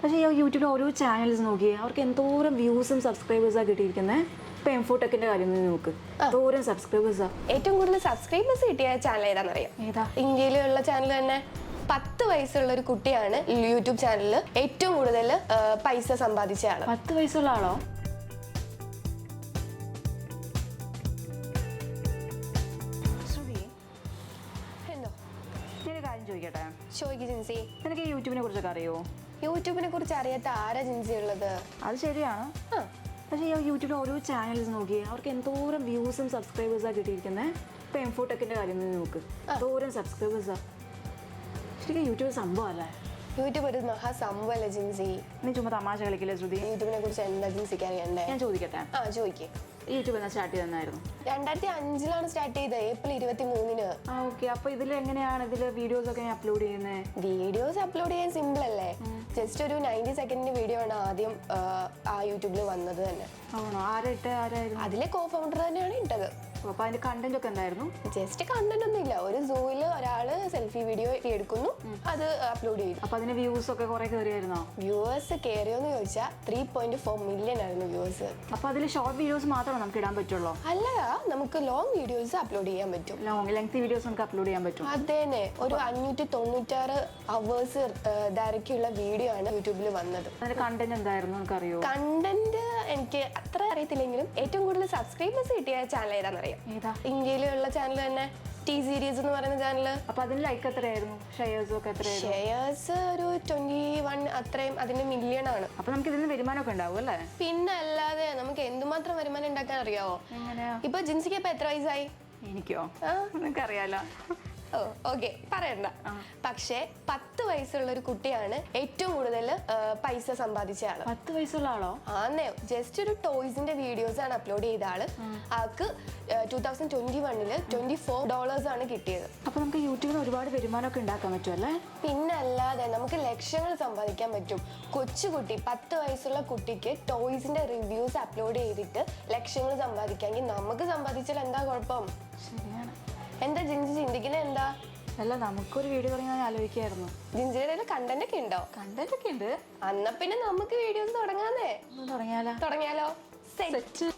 പക്ഷേ ഈ യൂട്യൂബിൽ ഓരോ ചാനൽസ് നോക്കിയേ അവർക്ക് എന്തോരം വ്യൂസും സബ്സ്ക്രൈബേഴ്സാണ് കിട്ടിയിരിക്കുന്നത്. ഇപ്പോൾ എംഫോടെക്കിൻ്റെ കാര്യം നോക്ക്, എന്തോരം സബ്സ്ക്രൈബേഴ്സാണ്. ഏറ്റവും കൂടുതൽ സബ്സ്ക്രൈബേഴ്സ് കിട്ടിയ ചാനൽ ഏതാണെന്നറിയാം? ഏതാ? ഇന്ത്യയിലുള്ള ചാനൽ തന്നെ 10 വയസ്സുള്ള ഒരു കുട്ടിയാണ് യൂട്യൂബ് ചാനലിൽ ഏറ്റവും കൂടുതൽ പൈസ സമ്പാദിച്ച ആള്. 10 വയസ്സുള്ള ആളോ? ചോദിക്കട്ടെ, ചോദിക്ക് ജിൻസി. നിനക്ക് യൂട്യൂബിനെ കുറിച്ചൊക്കെ അറിയോ? യൂട്യൂബിനെ കുറിച്ച് അറിയാത്ത ആരാ ജിൻസി ഉള്ളത്? അത് ശരിയാണ്. പക്ഷേ ഈ യൂട്യൂബിൽ ഓരോ ചാനൽസ് നോക്കിയേ അവർക്ക് എന്തോരം വ്യൂസും സബ്സ്ക്രൈബേഴ്സാണ് കിട്ടിയിരിക്കുന്നത്. ഇപ്പോൾ എംഫോടെക്കിൻ്റെ കാര്യം നോക്ക്, എന്തോരം സബ്സ്ക്രൈബേഴ്സാണ്. ശരിക്കും യൂട്യൂബ് സംഭവമല്ലേ? യൂട്യൂബ് ഒരു മഹാസംഭവമല്ലേ ജിൻസി? നീ ചുമ്മാ തമാശ കളിക്കില്ലേ ശ്രുതി? യൂട്യൂബിനെ കുറിച്ച് എന്താ ജിൻസിക്ക് അറിയണ്ടേ? ഞാൻ ചോദിക്കട്ടെ, ചോദിക്കേ. യൂട്യൂബ് എന്നാ സ്റ്റാർട്ട് ചെയ്തെന്നായിരുന്നു? 2005 സ്റ്റാർട്ട് ചെയ്തത്, ഏപ്രിൽ 23. ഓക്കെ. അപ്പോൾ ഇതിൽ എങ്ങനെയാണ് വീഡിയോസ് ഒക്കെ അപ്ലോഡ് ചെയ്യുന്നത്? വീഡിയോസ് അപ്ലോഡ് ചെയ്യാൻ സിമ്പിൾ അല്ലേ? ജസ്റ്റ് ഒരു 90 സെക്കൻഡിന്റെ വീഡിയോ ആണ് ആദ്യം ആ യൂട്യൂബിൽ വന്നത് തന്നെ. ആണോ? ആരായിരുന്നു? അതിലെ കോ ഫൗണ്ടർ തന്നെയാണ് ഇട്ടത്. അപ്പോൾ അതിന്റെ കണ്ടന്റ് ഒക്കെ എന്തായിരുന്നു? ജസ്റ്റ് കണ്ടന്റ് ഒന്നും ഇല്ല, ഒരു സൂയിൽ ഒരാള് സെൽഫി വീഡിയോ എടുക്കുന്നു, അത് അപ്ലോഡ് ചെയ്തു. അപ്പോൾ അതിന് വ്യൂസ് ഒക്കെ കുറെ കയറിയായിരുന്നോ? വ്യൂവേഴ്സ് കയറിയോന്ന് ചോദിച്ചാൽ 3.4 മില്യൺ ആയിരുന്നു വ്യൂവേഴ്സ്. അപ്പോൾ അതിൽ ഷോർട്ട് വീഡിയോസ് മാത്രമേ നമുക്ക് ഇടാൻ പറ്റുള്ളൂ? അല്ലടാ, നമുക്ക് ലോങ് വീഡിയോസ് അപ്ലോഡ് ചെയ്യാൻ പറ്റും. ലെങ്ത് വീഡിയോസ് നമുക്ക് അപ്ലോഡ് ചെയ്യാൻ പറ്റും? അതേനെ, ഒരു 596 അവേഴ്സ് ദൈർഘ്യമുള്ള വീഡിയോ ആണ് യൂട്യൂബിൽ വന്നത്. അതിന്റെ കണ്ടന്റ് എന്തായിരുന്നു നമുക്കറിയോ? കണ്ടന്റ് എനിക്ക് അത്ര അറിയത്തില്ലെങ്കിലും ഏറ്റവും കൂടുതൽ സബ്സ്ക്രൈബേഴ്സ് കിട്ടിയ ചാനൽ ഏതാണെന്നറിയാം? ഏതാ? ഇന്ത്യയിലുള്ള ചാനൽ തന്നെ, ടി സീരീസ് എന്ന് പറയുന്ന ചാനൽ. അപ്പൊ അതിന് ലൈക്ക് എത്രയായിരുന്നു? ഷെയർസും ഒക്കെ എത്രയായിരുന്നു? ഷെയർസ് ഒരു 21, അത്രയും. അതിന്റെ മില്യൺ ആണ്. അപ്പൊ നമുക്ക് ഇതിന് വരുമാനമൊക്കെ ഉണ്ടാവും അല്ലേ? പിന്നെ അല്ലാതെ നമുക്ക് എന്തുമാത്രം വരുമാനം ഉണ്ടാക്കാൻ അറിയാവോ? എങ്ങനെയാ? ഇപ്പൊ ജിൻസിക്ക് ഇപ്പൊ എത്ര വയസ്സായി? എനിക്കോ? നിനക്കറിയാലോ. ഓക്കെ, പറയണ്ട. പക്ഷേ 10 വയസ്സുള്ള ഒരു കുട്ടിയാണ് ഏറ്റവും കൂടുതൽ പൈസ സമ്പാദിച്ച ആള്. 10 വയസ്സുള്ള ആളോ? ആന്നേ. ജസ്റ്റ് ഒരു ടോയ്സിന്റെ വീഡിയോസ് ആണ് അപ്ലോഡ് ചെയ്ത ആള്. ആൾക്ക് 2021 $24 ആണ് കിട്ടിയത്. അപ്പൊ നമുക്ക് യൂട്യൂബിൽ ഒരുപാട് വരുമാനമൊക്കെ ഉണ്ടാക്കാൻ പറ്റുമല്ലേ? പിന്നെ അല്ലാതെ നമുക്ക് ലക്ഷങ്ങൾ സമ്പാദിക്കാൻ പറ്റും. കൊച്ചുകുട്ടി 10 വയസ്സുള്ള കുട്ടിക്ക് ടോയ്സിന്റെ റിവ്യൂസ് അപ്ലോഡ് ചെയ്തിട്ട് ലക്ഷങ്ങൾ സമ്പാദിക്കാമെങ്കിൽ നമുക്ക് സമ്പാദിച്ചാൽ എന്താ കുഴപ്പം? ശരിയാണ്. എന്താ ജിൻസി ചിന്തിക്കുന്നത്? എന്താ? അല്ല, നമുക്കൊരു വീഡിയോ തുടങ്ങാൻ ആലോചിക്കായിരുന്നു. ജിൻസിയുടെ കണ്ടന്റ് ഒക്കെ ഉണ്ടോ? കണ്ടന്റ് ഒക്കെ ഉണ്ട്. എന്നാ പിന്നെ നമുക്ക് വീഡിയോസ് തുടങ്ങാന്നേ. തുടങ്ങിയാലോ? തുടങ്ങിയാലോ? സെറ്റ്.